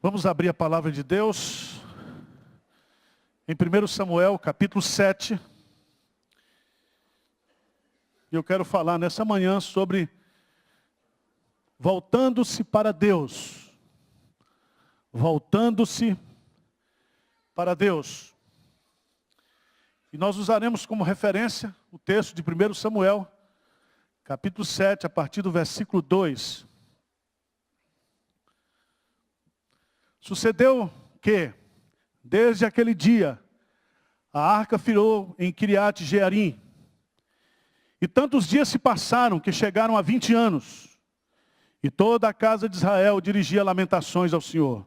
Vamos abrir a palavra de Deus em 1 Samuel, capítulo 7. Eu quero falar nessa manhã sobre voltando-se para Deus. Voltando-se para Deus. E nós usaremos como referência o texto de 1 Samuel, capítulo 7, a partir do versículo 2. Sucedeu que, desde aquele dia, a arca firou em Kiriat Jearim. E tantos dias se passaram que chegaram a 20 anos. E toda a casa de Israel dirigia lamentações ao Senhor.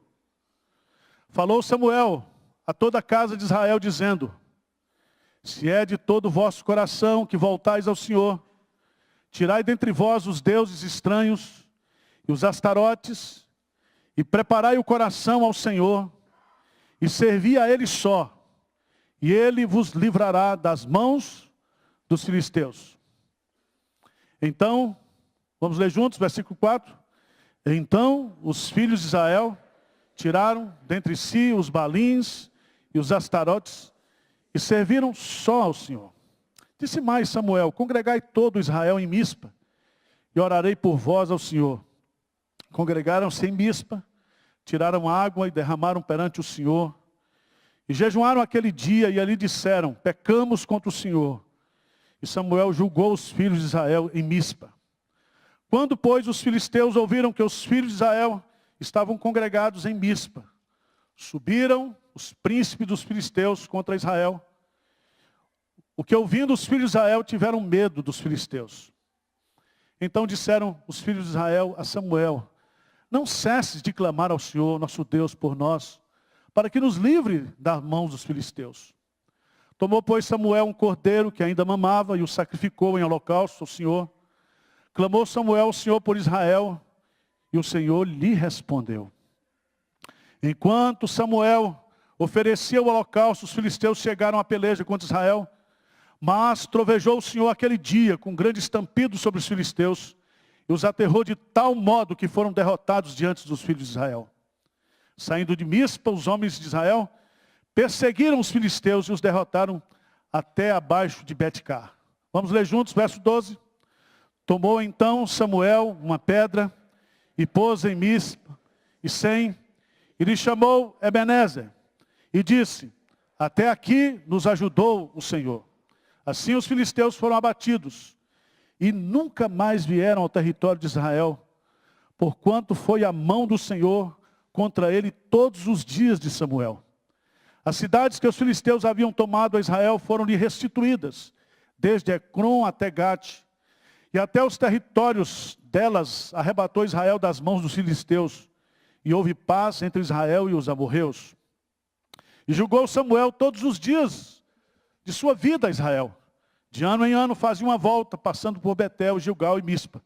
Falou Samuel a toda a casa de Israel, dizendo: se é de todo o vosso coração que voltais ao Senhor, tirai dentre vós os deuses estranhos e os astarotes, e preparai o coração ao Senhor, e servi a Ele só, e Ele vos livrará das mãos dos filisteus. Então, vamos ler juntos, versículo 4. Então os filhos de Israel tiraram dentre si os balins e os astarotes, e serviram só ao Senhor. Disse mais Samuel: congregai todo Israel em Mispa, e orarei por vós ao Senhor. Congregaram-se em Mispa, tiraram água e derramaram perante o Senhor. E jejuaram aquele dia e ali disseram: pecamos contra o Senhor. E Samuel julgou os filhos de Israel em Mispa. Quando, pois, os filisteus ouviram que os filhos de Israel estavam congregados em Mispa, subiram os príncipes dos filisteus contra Israel. O que ouvindo os filhos de Israel tiveram medo dos filisteus. Então disseram os filhos de Israel a Samuel: não cesses de clamar ao Senhor, nosso Deus, por nós, para que nos livre das mãos dos filisteus. Tomou, pois, Samuel um cordeiro que ainda mamava e o sacrificou em holocausto ao Senhor. Clamou Samuel ao Senhor por Israel, e o Senhor lhe respondeu. Enquanto Samuel oferecia o holocausto, os filisteus chegaram à peleja contra Israel. Mas trovejou o Senhor aquele dia com grande estampido sobre os filisteus, e os aterrou de tal modo que foram derrotados diante dos filhos de Israel. Saindo de Mispa, os homens de Israel perseguiram os filisteus e os derrotaram até abaixo de Betcar. Vamos ler juntos, verso 12. Tomou então Samuel uma pedra e pôs em Mispa e Sem, e lhe chamou Ebenezer, e disse: até aqui nos ajudou o Senhor. Assim os filisteus foram abatidos, e nunca mais vieram ao território de Israel, porquanto foi a mão do Senhor contra ele todos os dias de Samuel. As cidades que os filisteus haviam tomado a Israel foram-lhe restituídas, desde Ecrom até Gate, e até os territórios delas arrebatou Israel das mãos dos filisteus, e houve paz entre Israel e os amorreus. E julgou Samuel todos os dias de sua vida a Israel. De ano em ano fazia uma volta, passando por Betel, Gilgal e Mispa.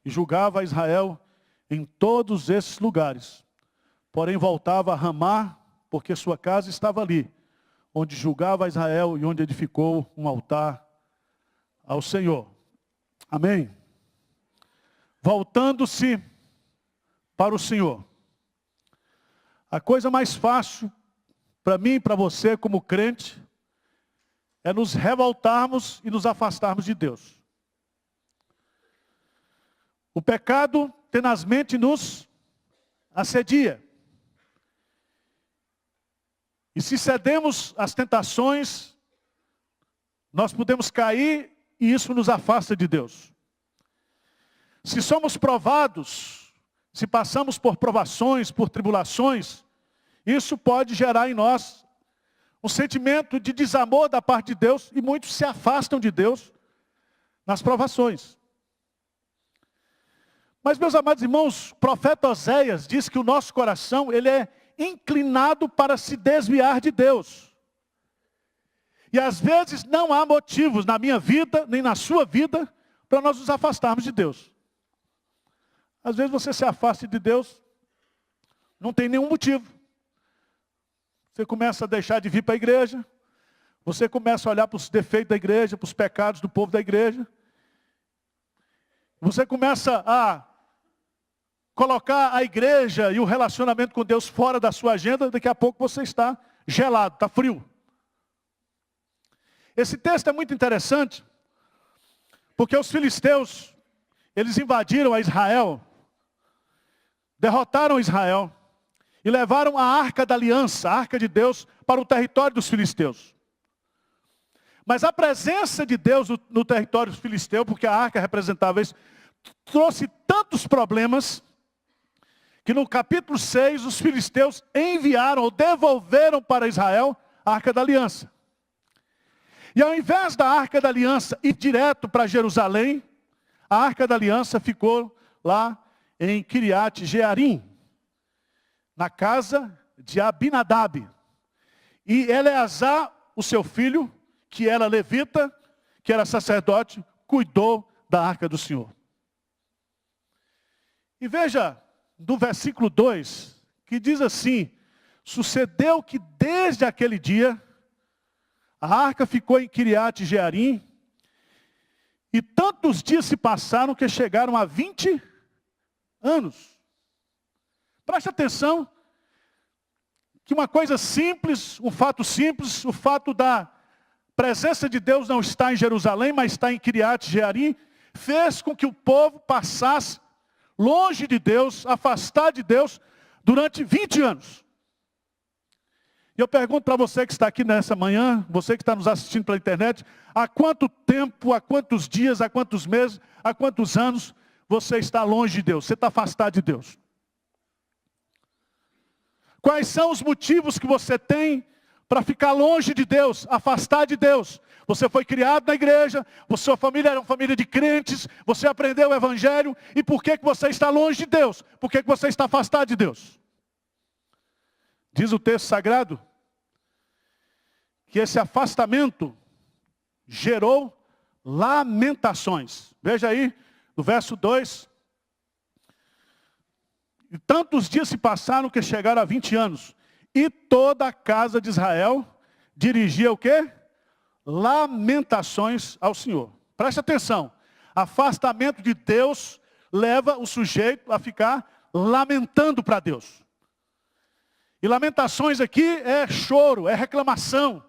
E julgava a Israel em todos esses lugares. Porém voltava a Ramá, porque sua casa estava ali, onde julgava a Israel e onde edificou um altar ao Senhor. Amém? Voltando-se para o Senhor. A coisa mais fácil para mim e para você como crente é nos revoltarmos e nos afastarmos de Deus. O pecado tenazmente nos assedia. E se cedemos às tentações, nós podemos cair e isso nos afasta de Deus. Se somos provados, se passamos por provações, por tribulações, isso pode gerar em nós um sentimento de desamor da parte de Deus, e muitos se afastam de Deus nas provações. Mas, meus amados irmãos, o profeta Oséias diz que o nosso coração, ele é inclinado para se desviar de Deus. E às vezes não há motivos na minha vida, nem na sua vida, para nós nos afastarmos de Deus. Às vezes você se afasta de Deus, não tem nenhum motivo. Você começa a deixar de vir para a igreja. Você começa a olhar para os defeitos da igreja, para os pecados do povo da igreja. Você começa a colocar a igreja e o relacionamento com Deus fora da sua agenda, daqui a pouco você está gelado, está frio. Esse texto é muito interessante, porque os filisteus, eles invadiram a Israel, derrotaram Israel e levaram a Arca da Aliança, a Arca de Deus, para o território dos filisteus. Mas a presença de Deus no território filisteu, porque a arca representava isso, trouxe tantos problemas, que no capítulo 6 os filisteus enviaram ou devolveram para Israel a Arca da Aliança. E ao invés da Arca da Aliança ir direto para Jerusalém, a Arca da Aliança ficou lá em Kiriat Jearim, na casa de Abinadab. E Eleazar, o seu filho, que era levita, que era sacerdote, cuidou da Arca do Senhor. E veja, do versículo 2, que diz assim: sucedeu que desde aquele dia, a arca ficou em Kiriat Jearim, e tantos dias se passaram que chegaram a 20 anos. Preste atenção, que uma coisa simples, um fato simples, o fato da presença de Deus não estar em Jerusalém, mas está em Kiriat Jearim, fez com que o povo passasse longe de Deus, afastado de Deus, durante 20 anos. E eu pergunto para você que está aqui nessa manhã, você que está nos assistindo pela internet, há quanto tempo, há quantos dias, há quantos meses, há quantos anos você está longe de Deus, você está afastado de Deus? Quais são os motivos que você tem para ficar longe de Deus, afastado de Deus? Você foi criado na igreja, sua família era uma família de crentes, você aprendeu o evangelho, e por que você está longe de Deus? Por que você está afastado de Deus? Diz o texto sagrado que esse afastamento gerou lamentações. Veja aí, no verso 2. E tantos dias se passaram que chegaram a 20 anos. E toda a casa de Israel dirigia o quê? Lamentações ao Senhor. Preste atenção. Afastamento de Deus leva o sujeito a ficar lamentando para Deus. E lamentações aqui é choro, é reclamação,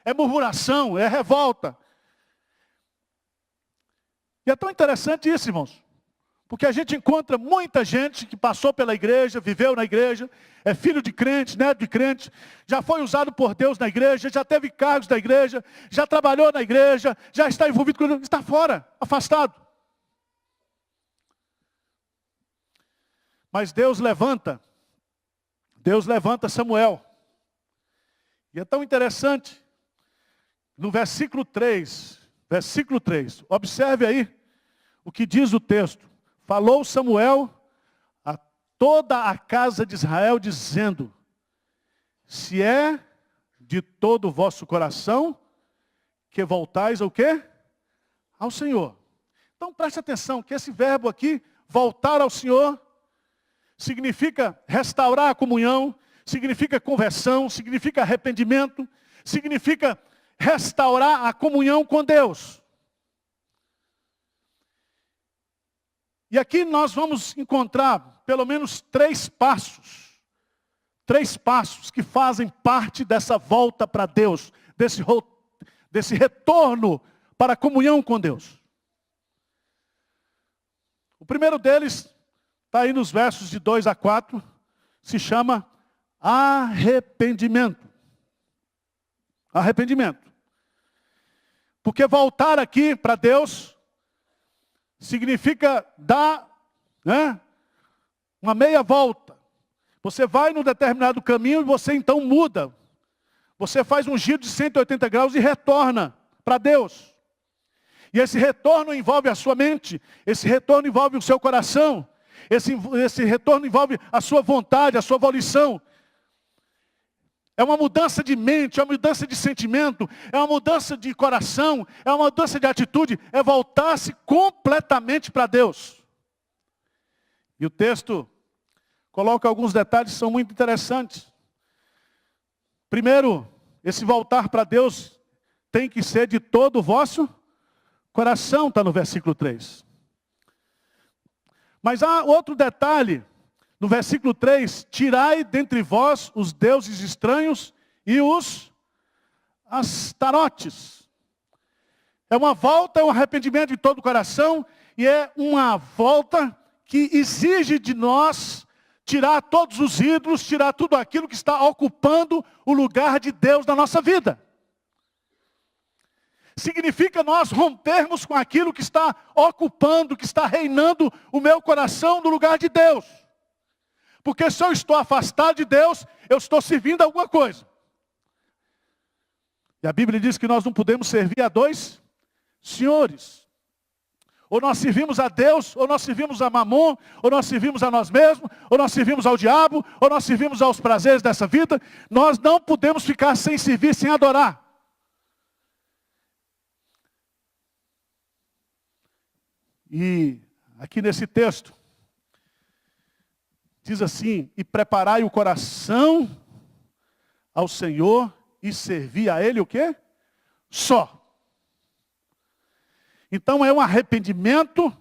é murmuração, é revolta. E é tão interessante isso, irmãos. Porque a gente encontra muita gente que passou pela igreja, viveu na igreja, é filho de crente, neto de crente, já foi usado por Deus na igreja, já teve cargos da igreja, já trabalhou na igreja, já está envolvido com Deus, está fora, afastado. Mas Deus levanta Samuel. E é tão interessante, no versículo 3, observe aí o que diz o texto. Falou Samuel a toda a casa de Israel, dizendo: se é de todo o vosso coração, que voltais ao quê? Ao Senhor. Então preste atenção, que esse verbo aqui, voltar ao Senhor, significa restaurar a comunhão, significa conversão, significa arrependimento, significa restaurar a comunhão com Deus. E aqui nós vamos encontrar pelo menos três passos que fazem parte dessa volta para Deus, desse retorno para a comunhão com Deus. O primeiro deles está aí nos versos de 2 a 4, se chama arrependimento. Arrependimento. Porque voltar aqui para Deus significa dar, uma meia volta. Você vai num determinado caminho e você então muda. Você faz um giro de 180 graus e retorna para Deus. E esse retorno envolve a sua mente, esse retorno envolve o seu coração, esse retorno envolve a sua vontade, a sua volição. É uma mudança de mente, é uma mudança de sentimento, é uma mudança de coração, é uma mudança de atitude, é voltar-se completamente para Deus. E o texto coloca alguns detalhes que são muito interessantes. Primeiro, esse voltar para Deus tem que ser de todo o vosso coração, está no versículo 3. Mas há outro detalhe, no versículo 3, tirai dentre vós os deuses estranhos e os astarotes. É uma volta, é um arrependimento de todo o coração, e é uma volta que exige de nós tirar todos os ídolos, tirar tudo aquilo que está ocupando o lugar de Deus na nossa vida. Significa nós rompermos com aquilo que está ocupando, que está reinando o meu coração no lugar de Deus. Porque se eu estou afastado de Deus, eu estou servindo a alguma coisa. E a Bíblia diz que nós não podemos servir a dois senhores. Ou nós servimos a Deus, ou nós servimos a Mamon, ou nós servimos a nós mesmos, ou nós servimos ao diabo, ou nós servimos aos prazeres dessa vida. Nós não podemos ficar sem servir, sem adorar. E aqui nesse texto, diz assim, e preparai o coração ao Senhor e servir a Ele o quê? Só. Então é um arrependimento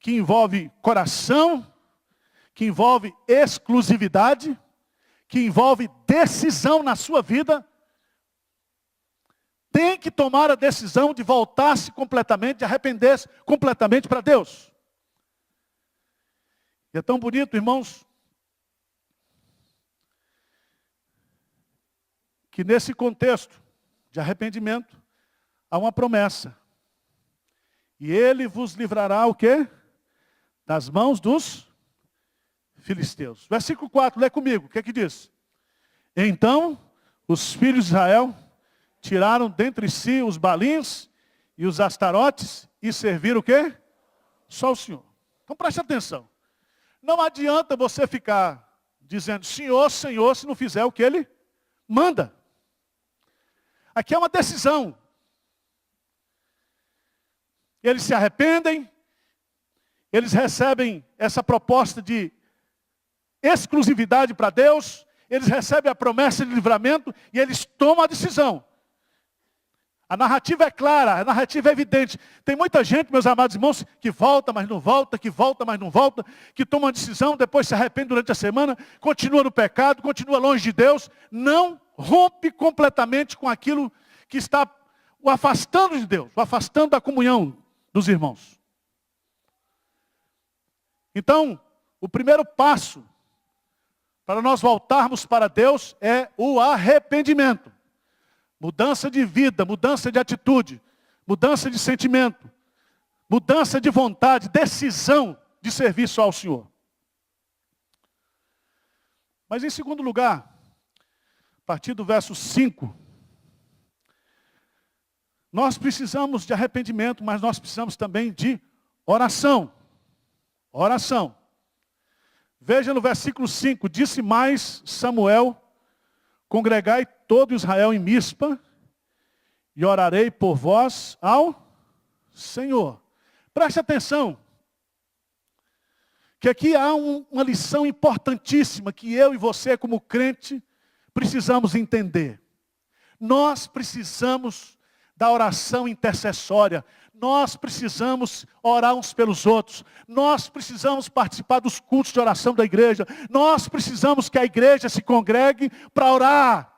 que envolve coração, que envolve exclusividade, que envolve decisão na sua vida. Tem que tomar a decisão de voltar-se completamente, de arrepender-se completamente para Deus. E é tão bonito, irmãos, que nesse contexto de arrependimento, há uma promessa. E Ele vos livrará o quê? Das mãos dos filisteus. Versículo 4, lê comigo, o que é que diz? Então, os filhos de Israel tiraram dentre si os balins e os astarotes e serviram o quê? Só o Senhor. Então preste atenção. Não adianta você ficar dizendo Senhor, Senhor, se não fizer o que Ele manda. Aqui é uma decisão. Eles se arrependem, eles recebem essa proposta de exclusividade para Deus, eles recebem a promessa de livramento e eles tomam a decisão. A narrativa é clara, a narrativa é evidente. Tem muita gente, meus amados irmãos, que volta, mas não volta, que volta, mas não volta, que toma uma decisão, depois se arrepende durante a semana, continua no pecado, continua longe de Deus, não rompe completamente com aquilo que está o afastando de Deus, o afastando da comunhão dos irmãos. Então, o primeiro passo para nós voltarmos para Deus é o arrependimento. Mudança de vida, mudança de atitude, mudança de sentimento, mudança de vontade, decisão de servir só ao Senhor. Mas em segundo lugar, a partir do verso 5, nós precisamos de arrependimento, mas nós precisamos também de oração. Oração. Veja no versículo 5, disse mais Samuel, congregai todo Israel em Mispa, e orarei por vós ao Senhor. Preste atenção, que aqui há uma lição importantíssima, que eu e você como crente precisamos entender. Nós precisamos da oração intercessória. Nós precisamos orar uns pelos outros. Nós precisamos participar dos cultos de oração da igreja. Nós precisamos que a igreja se congregue para orar.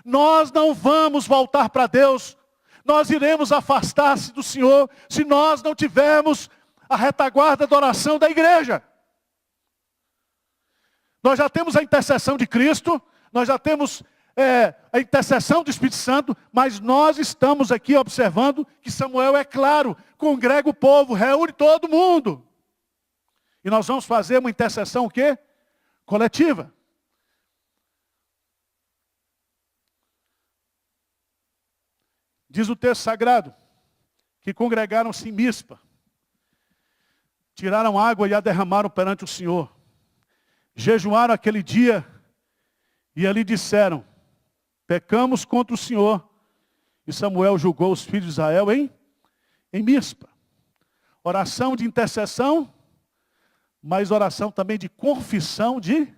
Nós não vamos voltar para Deus. Nós iremos afastar-se do Senhor se nós não tivermos a retaguarda da oração da igreja. Nós já temos a intercessão de Cristo. Nós já temos a intercessão do Espírito Santo, mas nós estamos aqui observando que Samuel é claro, congrega o povo, reúne todo mundo. E nós vamos fazer uma intercessão o quê? Coletiva. Diz o texto sagrado, que congregaram-se em Mispa, tiraram água e a derramaram perante o Senhor. Jejuaram aquele dia e ali disseram, pecamos contra o Senhor. E Samuel julgou os filhos de Israel em Mispa. Oração de intercessão, mas oração também de confissão de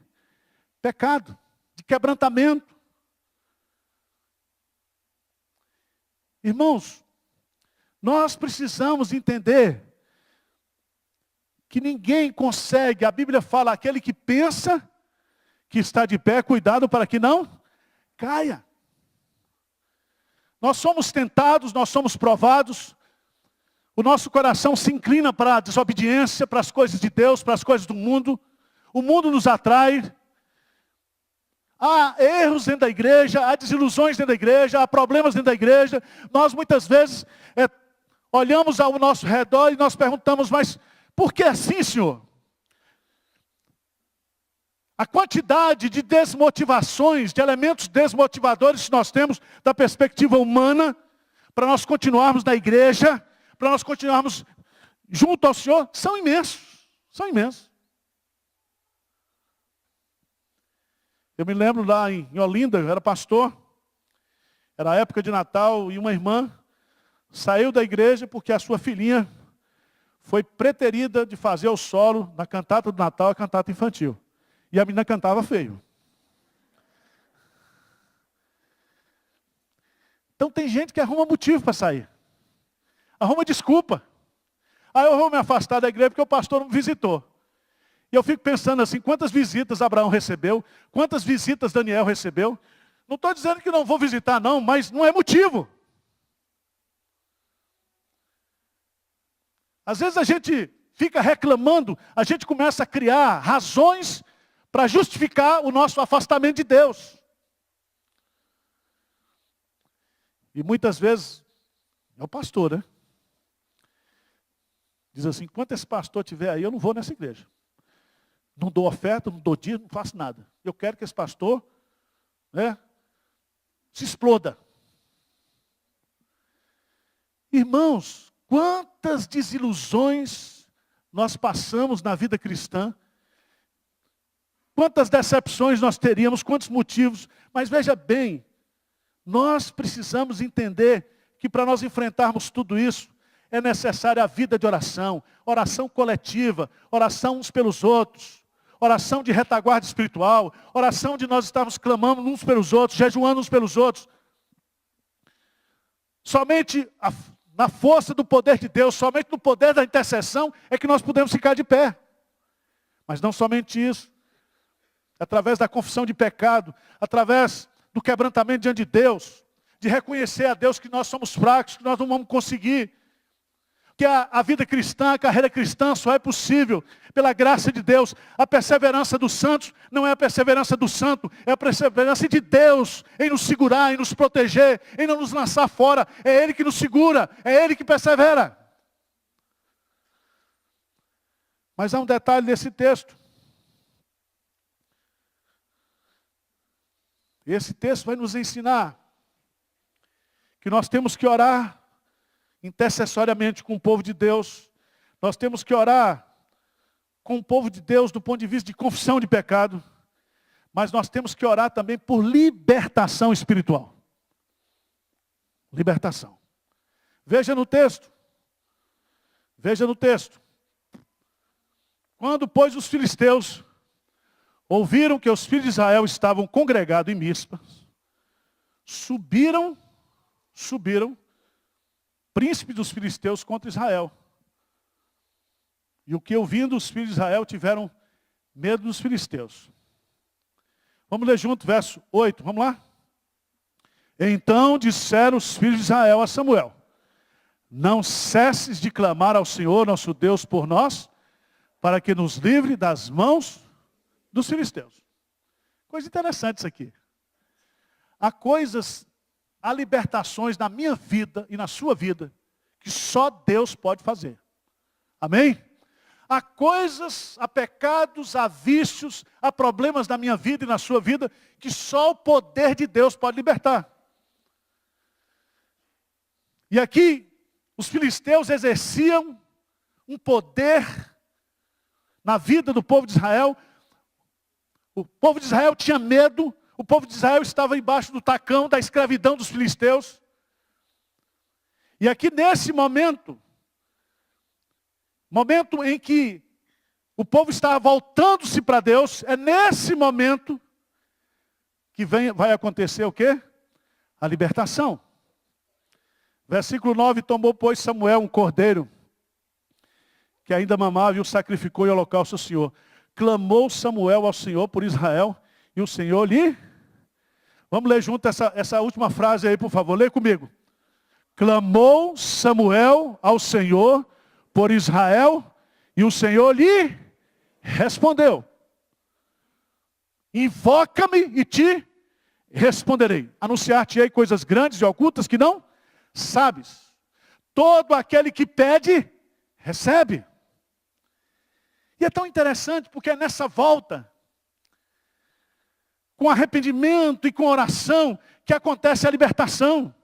pecado, de quebrantamento. Irmãos, nós precisamos entender que ninguém consegue. A Bíblia fala, aquele que pensa que está de pé, cuidado para que não caia. Nós somos tentados, nós somos provados. O nosso coração se inclina para a desobediência, para as coisas de Deus, para as coisas do mundo. O mundo nos atrai. Há erros dentro da igreja, há desilusões dentro da igreja, há problemas dentro da igreja. Nós muitas vezes olhamos ao nosso redor e nós perguntamos, mas por que assim, Senhor? A quantidade de desmotivações, de elementos desmotivadores que nós temos da perspectiva humana, para nós continuarmos na igreja, para nós continuarmos junto ao Senhor, são imensos. São imensos. Eu me lembro lá em Olinda, eu era pastor, era a época de Natal, e uma irmã saiu da igreja porque a sua filhinha foi preterida de fazer o solo na cantata do Natal, a cantata infantil. E a menina cantava feio. Então tem gente que arruma motivo para sair. Arruma desculpa. Aí eu vou me afastar da igreja porque o pastor não me visitou. E eu fico pensando assim, quantas visitas Abraão recebeu? Quantas visitas Daniel recebeu? Não estou dizendo que não vou visitar não, mas não é motivo. Às vezes a gente fica reclamando, a gente começa a criar razões para justificar o nosso afastamento de Deus. E muitas vezes, é o pastor, né? Diz assim, enquanto esse pastor estiver aí, eu não vou nessa igreja. Não dou oferta, não dou dízimo, não faço nada. Eu quero que esse pastor, se exploda. Irmãos, quantas desilusões nós passamos na vida cristã. Quantas decepções nós teríamos, quantos motivos. Mas veja bem, nós precisamos entender que para nós enfrentarmos tudo isso, é necessária a vida de oração. Oração coletiva, oração uns pelos outros. Oração de retaguarda espiritual. Oração de nós estarmos clamando uns pelos outros, jejuando uns pelos outros. Somente na força do poder de Deus, somente no poder da intercessão, é que nós podemos ficar de pé. Mas não somente isso. Através da confissão de pecado, através do quebrantamento diante de Deus, de reconhecer a Deus que nós somos fracos, que nós não vamos conseguir. Que a vida cristã, a carreira cristã só é possível pela graça de Deus. A perseverança dos santos não é a perseverança do santo, é a perseverança de Deus em nos segurar, em nos proteger, em não nos lançar fora. É Ele que nos segura, é Ele que persevera. Mas há um detalhe nesse texto. Esse texto vai nos ensinar que nós temos que orar intercessoriamente com o povo de Deus. Nós temos que orar com o povo de Deus do ponto de vista de confissão de pecado. Mas nós temos que orar também por libertação espiritual. Libertação. Veja no texto. Veja no texto. Quando, pois, os filisteus ouviram que os filhos de Israel estavam congregados em Mispa, subiram, príncipe dos filisteus contra Israel. E o que ouvindo os filhos de Israel tiveram medo dos filisteus. Vamos ler junto, verso 8, vamos lá? Então disseram os filhos de Israel a Samuel: não cesses de clamar ao Senhor nosso Deus por nós, para que nos livre das mãos dos filisteus. Coisa interessante isso aqui. Há libertações na minha vida e na sua vida que só Deus pode fazer. Amém? Há coisas, há pecados, há vícios, há problemas na minha vida e na sua vida que só o poder de Deus pode libertar. E aqui, os filisteus exerciam um poder na vida do povo de Israel. O povo de Israel tinha medo. O povo de Israel estava embaixo do tacão da escravidão dos filisteus. E aqui nesse momento em que o povo estava voltando-se para Deus, é nesse momento que vai acontecer o quê? A libertação. Versículo 9, tomou, pois, Samuel um cordeiro, que ainda mamava e o sacrificou em holocausto ao Senhor. Clamou Samuel ao Senhor por Israel e o Senhor lhe... Vamos ler junto essa última frase aí, por favor. Lê comigo. Clamou Samuel ao Senhor por Israel e o Senhor lhe respondeu. Invoca-me e te responderei. Anunciar-te-ei coisas grandes e ocultas que não sabes. Todo aquele que pede, recebe. E é tão interessante porque é nessa volta, com arrependimento e com oração, que acontece a libertação.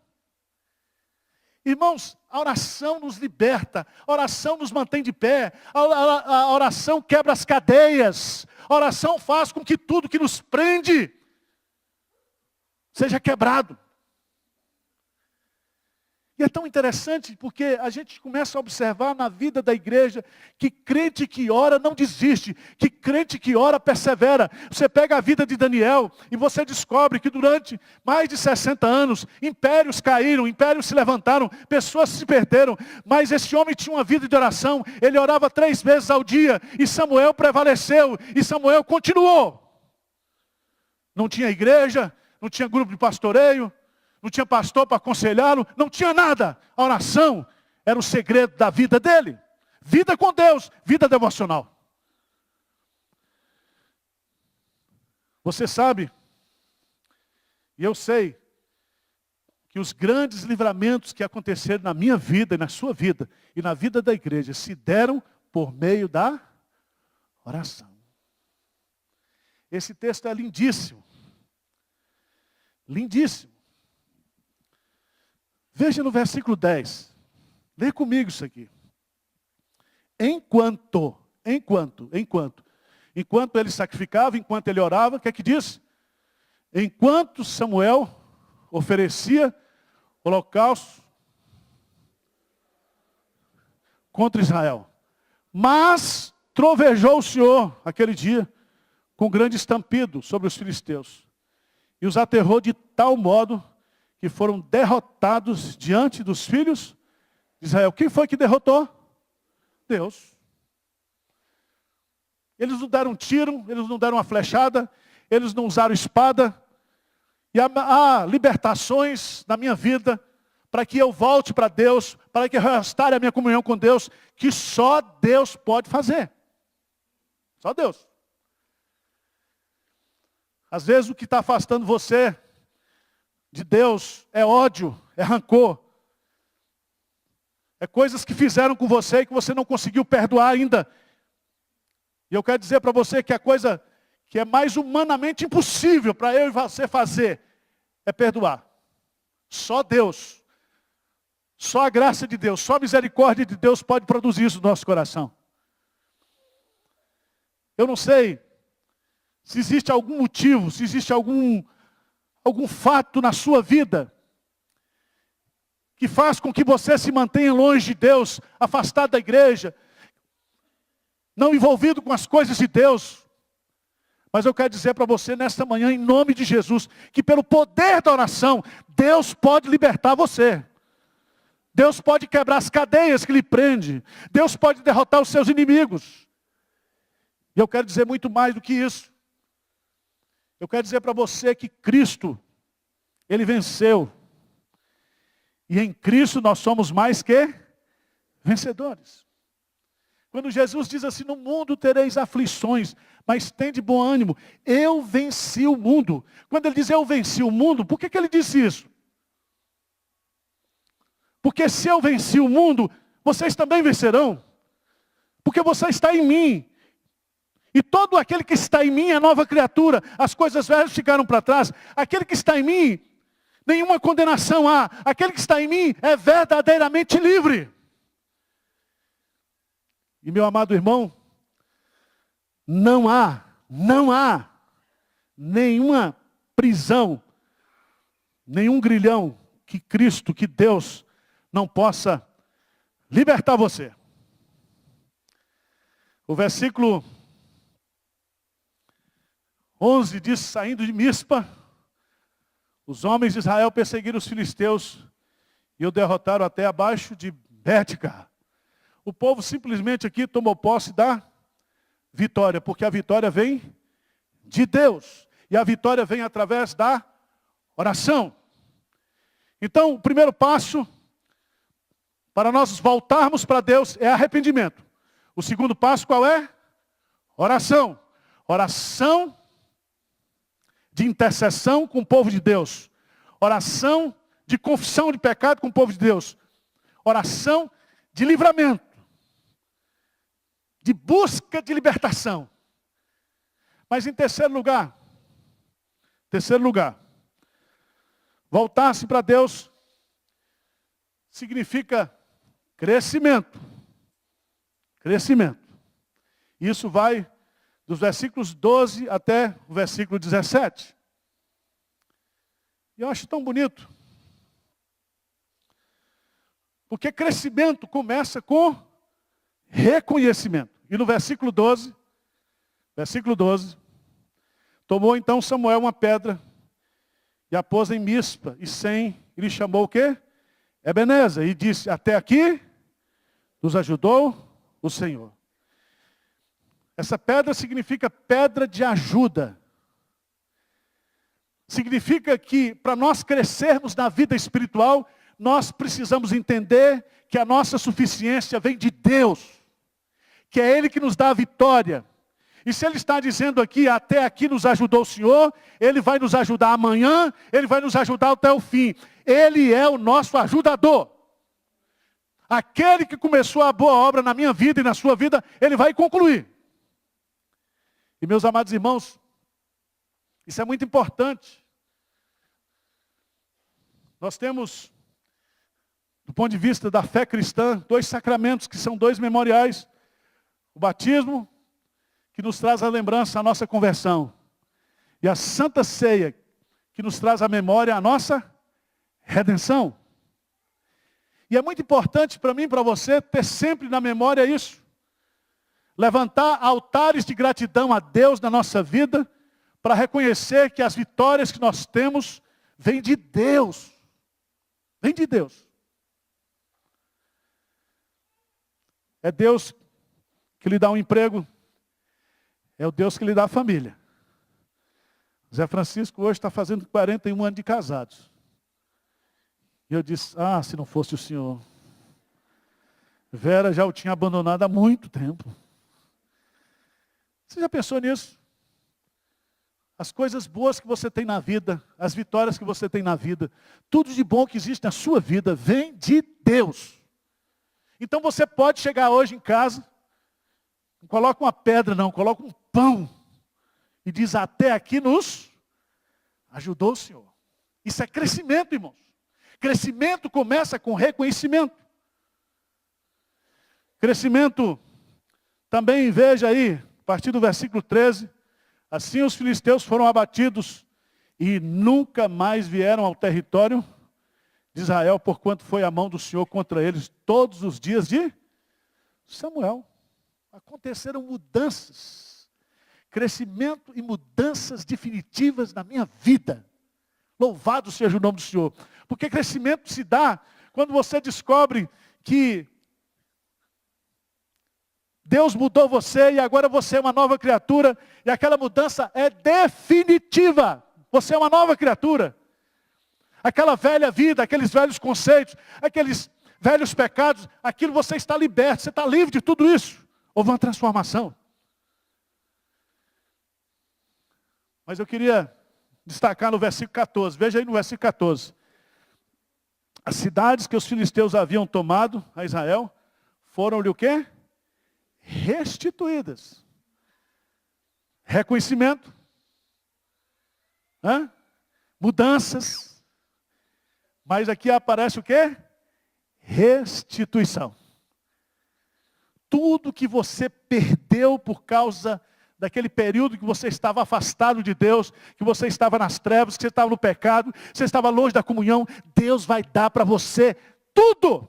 Irmãos, a oração nos liberta, a oração nos mantém de pé, a oração quebra as cadeias, a oração faz com que tudo que nos prende seja quebrado. E é tão interessante porque a gente começa a observar na vida da igreja que crente que ora não desiste, que crente que ora persevera. Você pega a vida de Daniel e você descobre que durante mais de 60 anos, impérios caíram, impérios se levantaram, pessoas se perderam, mas esse homem tinha uma vida de oração, ele orava 3 vezes ao dia e Samuel prevaleceu e Samuel continuou. Não tinha igreja, não tinha grupo de pastoreio, não tinha pastor para aconselhá-lo, não tinha nada. A oração era o segredo da vida dele. Vida com Deus, vida devocional. Você sabe, e eu sei, que os grandes livramentos que aconteceram na minha vida e na sua vida, e na vida da igreja, se deram por meio da oração. Esse texto é lindíssimo. Lindíssimo. Veja no versículo 10. Lê comigo isso aqui. Enquanto ele sacrificava, enquanto ele orava, o que é que diz? Enquanto Samuel oferecia holocausto contra Israel. Mas trovejou o Senhor aquele dia com grande estampido sobre os filisteus. E os aterrou de tal modo que foram derrotados diante dos filhos de Israel. Quem foi que derrotou? Deus. Eles não deram um tiro, eles não deram uma flechada, eles não usaram espada. E há libertações na minha vida para que eu volte para Deus, para que eu restaure a minha comunhão com Deus, que só Deus pode fazer. Só Deus. Às vezes o que está afastando você de Deus é ódio, é rancor. É coisas que fizeram com você e que você não conseguiu perdoar ainda. E eu quero dizer para você que a coisa que é mais humanamente impossível para eu e você fazer é perdoar. Só Deus, só a graça de Deus, só a misericórdia de Deus pode produzir isso no nosso coração. Eu não sei se existe algum motivo, se existe algum fato na sua vida que faz com que você se mantenha longe de Deus, afastado da igreja, não envolvido com as coisas de Deus. Mas eu quero dizer para você nesta manhã, em nome de Jesus, que pelo poder da oração, Deus pode libertar você. Deus pode quebrar as cadeias que lhe prende. Deus pode derrotar os seus inimigos. E eu quero dizer muito mais do que isso. Eu quero dizer para você que Cristo, Ele venceu. E em Cristo nós somos mais que vencedores. Quando Jesus diz assim, no mundo tereis aflições, mas tende bom ânimo. Eu venci o mundo. Quando Ele diz eu venci o mundo, por que Ele disse isso? Porque se eu venci o mundo, vocês também vencerão. Porque você está em mim. E todo aquele que está em mim é nova criatura. As coisas velhas ficaram para trás. Aquele que está em mim, nenhuma condenação há. Aquele que está em mim é verdadeiramente livre. E meu amado irmão, não há nenhuma prisão, nenhum grilhão que Cristo, que Deus não possa libertar você. O versículo 11 diz, saindo de Mispa, os homens de Israel perseguiram os filisteus e o derrotaram até abaixo de Bética. o povo simplesmente aqui tomou posse da vitória, porque a vitória vem de Deus. E a vitória vem através da oração. Então, o primeiro passo para nós voltarmos para Deus é arrependimento. O segundo passo qual é? Oração. Oração de intercessão com o povo de Deus. Oração de confissão de pecado com o povo de Deus. Oração de livramento. De busca de libertação. Mas em terceiro lugar, voltar-se para Deus significa crescimento. Crescimento. Isso vai dos versículos 12 até o versículo 17. E eu acho tão bonito. Porque crescimento começa com reconhecimento. E no versículo 12, tomou então Samuel uma pedra e a pôs em Mispa, e Sem, e lhe chamou o quê? Ebenezer, e disse, até aqui nos ajudou o Senhor. Essa pedra significa pedra de ajuda. Significa que para nós crescermos na vida espiritual, nós precisamos entender que a nossa suficiência vem de Deus. Que é Ele que nos dá a vitória. E se Ele está dizendo aqui, até aqui nos ajudou o Senhor, Ele vai nos ajudar amanhã, Ele vai nos ajudar até o fim. Ele é o nosso ajudador. Aquele que começou a boa obra na minha vida e na sua vida, Ele vai concluir. E meus amados irmãos, isso é muito importante. Nós temos, do ponto de vista da fé cristã, dois sacramentos que são dois memoriais. O batismo, que nos traz a lembrança, a nossa conversão. E a Santa Ceia, que nos traz a memória, a nossa redenção. E é muito importante para mim e para você ter sempre na memória isso. Levantar altares de gratidão a Deus na nossa vida, para reconhecer que as vitórias que nós temos vêm de Deus. Vem de Deus. É Deus que lhe dá um emprego. É o Deus que lhe dá a família. Zé Francisco hoje está fazendo 41 anos de casados. E eu disse, se não fosse o Senhor. Vera já o tinha abandonado há muito tempo. Você já pensou nisso? As coisas boas que você tem na vida, as vitórias que você tem na vida, tudo de bom que existe na sua vida, vem de Deus. Então você pode chegar hoje em casa, não coloca uma pedra não, coloca um pão, e diz, até aqui nos ajudou o Senhor. Isso é crescimento, irmãos. Crescimento começa com reconhecimento. Crescimento, também veja aí, a partir do versículo 13, assim os filisteus foram abatidos e nunca mais vieram ao território de Israel, porquanto foi a mão do Senhor contra eles todos os dias de Samuel. Aconteceram mudanças, crescimento e mudanças definitivas na minha vida. Louvado seja o nome do Senhor. Porque crescimento se dá quando você descobre que Deus mudou você e agora você é uma nova criatura. E aquela mudança é definitiva. Você é uma nova criatura. Aquela velha vida, aqueles velhos conceitos, aqueles velhos pecados, aquilo você está liberto, você está livre de tudo isso. Houve uma transformação. Mas eu queria destacar no versículo 14. Veja aí no versículo 14. As cidades que os filisteus haviam tomado a Israel foram-lhe o quê? Restituídas. Reconhecimento. Mudanças. Mas aqui aparece o quê? Restituição. Tudo que você perdeu por causa daquele período que você estava afastado de Deus, que você estava nas trevas, que você estava no pecado, que você estava longe da comunhão, Deus vai dar para você tudo.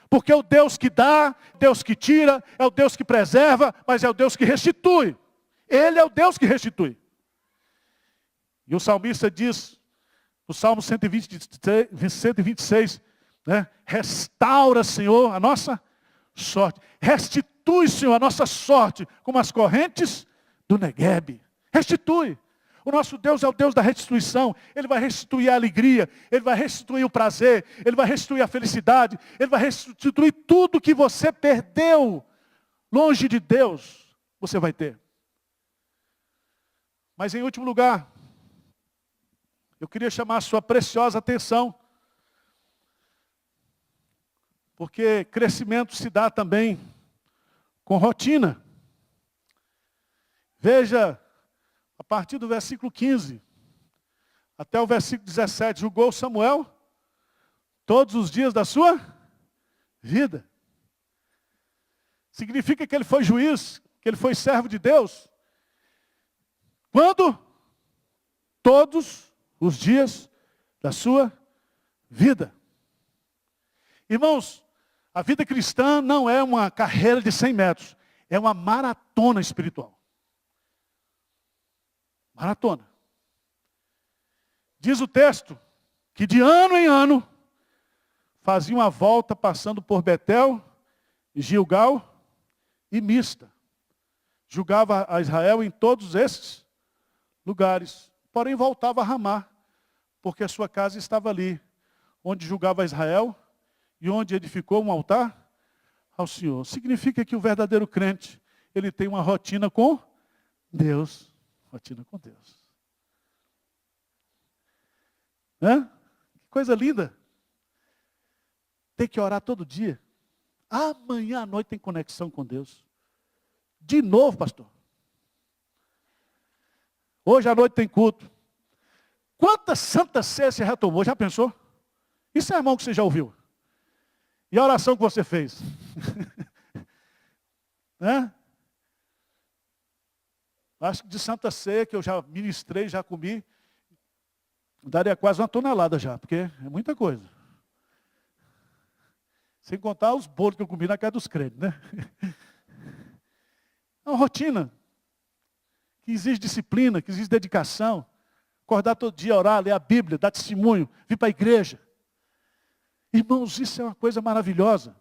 Porque é o Deus que dá, Deus que tira, é o Deus que preserva, mas é o Deus que restitui. Ele é o Deus que restitui. E o salmista diz, no Salmo 126, né? Restaura, Senhor, a nossa sorte. Restitui, Senhor, a nossa sorte como as correntes do Neguebe. Restitui. O nosso Deus é o Deus da restituição. Ele vai restituir a alegria, Ele vai restituir o prazer, Ele vai restituir a felicidade, Ele vai restituir tudo que você perdeu longe de Deus, você vai ter. Mas em último lugar, eu queria chamar a sua preciosa atenção, porque crescimento se dá também com rotina. Veja, a partir do versículo 15 até o versículo 17, julgou Samuel todos os dias da sua vida. Significa que ele foi juiz, que ele foi servo de Deus. Quando? Todos os dias da sua vida. Irmãos, a vida cristã não é uma carreira de 100 metros, é uma maratona espiritual. Maratona. Diz o texto que de ano em ano fazia uma volta passando por Betel, Gilgal e Mista. Julgava a Israel em todos esses lugares. Porém voltava a Ramá, porque a sua casa estava ali, onde julgava Israel e onde edificou um altar ao Senhor. Significa que o verdadeiro crente, ele tem uma rotina com Deus. Rotina com Deus. Que coisa linda. Tem que orar todo dia. Amanhã à noite tem conexão com Deus. De novo, pastor. Hoje à noite tem culto. Quantas santas ceias você já tomou? Já pensou? Isso é irmão que você já ouviu? E a oração que você fez? Acho que de Santa Ceia, que eu já ministrei, já comi, daria quase 1 tonelada já, porque é muita coisa. Sem contar os bolos que eu comi na casa dos crentes, né? É uma rotina que exige disciplina, que exige dedicação. Acordar todo dia, orar, ler a Bíblia, dar testemunho, vir para a igreja. Irmãos, isso é uma coisa maravilhosa.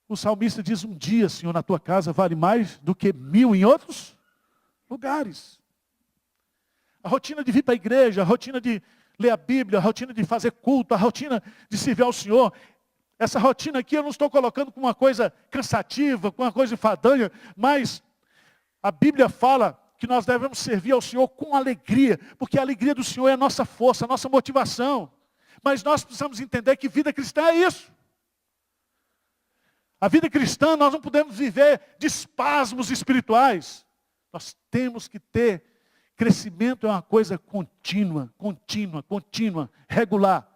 O salmista diz, um dia, Senhor, na tua casa vale mais do que 1000 em outros lugares. A rotina de vir para a igreja, a rotina de ler a Bíblia, a rotina de fazer culto, a rotina de servir ao Senhor. Essa rotina aqui eu não estou colocando como uma coisa cansativa, como uma coisa enfadonha, mas a Bíblia fala que nós devemos servir ao Senhor com alegria, porque a alegria do Senhor é a nossa força, a nossa motivação. Mas nós precisamos entender que vida cristã é isso. A vida cristã, nós não podemos viver de espasmos espirituais. Nós temos que ter crescimento, é uma coisa contínua, regular.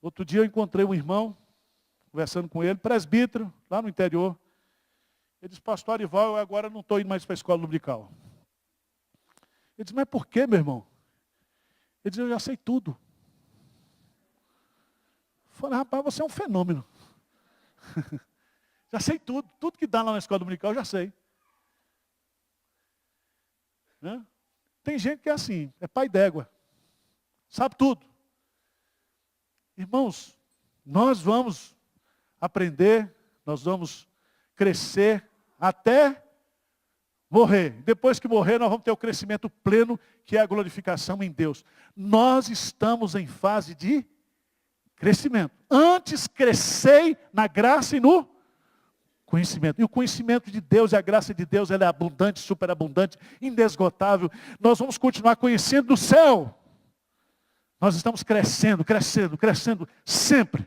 Outro dia eu encontrei um irmão, conversando com ele, presbítero, lá no interior. Ele disse, pastor Arival, eu agora não estou indo mais para a escola dominical. Ele disse, mas por quê, meu irmão? Ele disse, eu já sei tudo. Eu falei, rapaz, você é um fenômeno. Já sei tudo. Tudo que dá lá na escola dominical, eu já sei. Tem gente que é assim, é pai d'égua. Sabe tudo. Irmãos, nós vamos aprender, nós vamos crescer até morrer. Depois que morrer, nós vamos ter o crescimento pleno, que é a glorificação em Deus. Nós estamos em fase de crescimento. Antes crescei na graça e no conhecimento. E o conhecimento de Deus e a graça de Deus, ela é abundante, superabundante, inesgotável. Nós vamos continuar conhecendo o céu. Nós estamos crescendo sempre.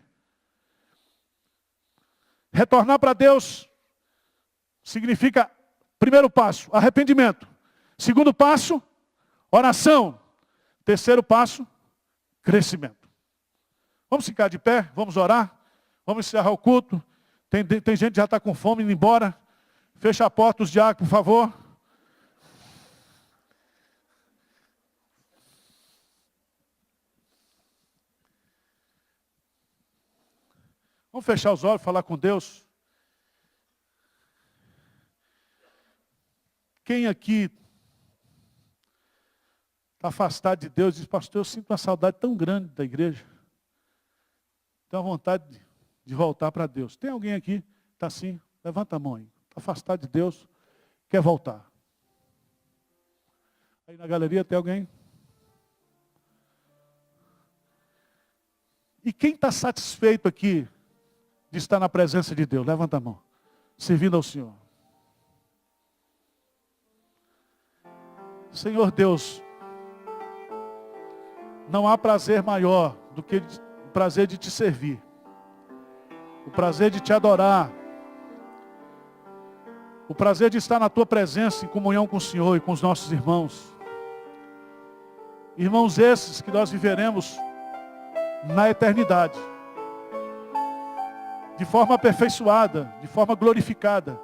Retornar para Deus significa, primeiro passo, arrependimento. Segundo passo, oração. Terceiro passo, crescimento. Vamos ficar de pé, vamos orar, vamos encerrar o culto. Tem gente que já está com fome, indo embora. Fecha a porta, os diáconos, por favor. Vamos fechar os olhos, falar com Deus. Quem aqui afastado de Deus, diz, pastor, eu sinto uma saudade tão grande da igreja. Tenho vontade de voltar para Deus. Tem alguém aqui, está assim? Levanta a mão aí. Está afastado de Deus, quer voltar. Aí na galeria tem alguém? E quem está satisfeito aqui de estar na presença de Deus? Levanta a mão. Servindo ao Senhor. Senhor Deus, não há prazer maior do que o prazer de te servir. O prazer de te adorar. O prazer de estar na tua presença em comunhão com o Senhor e com os nossos irmãos. Irmãos esses que nós viveremos na eternidade. De forma aperfeiçoada, de forma glorificada.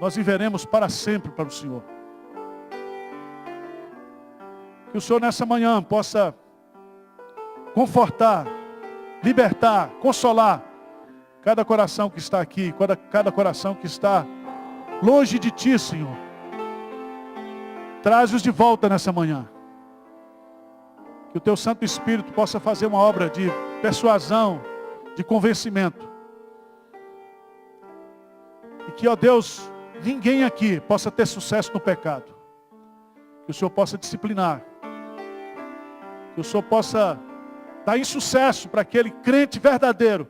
Nós viveremos para sempre para o Senhor. Que o Senhor nessa manhã possa confortar, libertar, consolar cada coração que está aqui, cada coração que está longe de Ti, Senhor. Traz-os de volta nessa manhã. Que o Teu Santo Espírito possa fazer uma obra de persuasão, de convencimento. E que, ó Deus, ninguém aqui possa ter sucesso no pecado. Que o Senhor possa disciplinar. Que o Senhor possa dar insucesso para aquele crente verdadeiro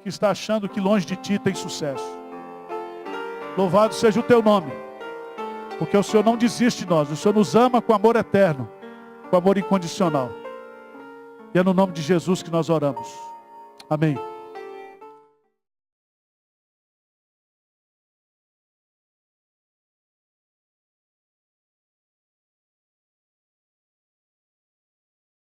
que está achando que longe de Ti tem sucesso. Louvado seja o Teu nome. Porque o Senhor não desiste de nós. O Senhor nos ama com amor eterno. Com amor incondicional. E é no nome de Jesus que nós oramos. Amém.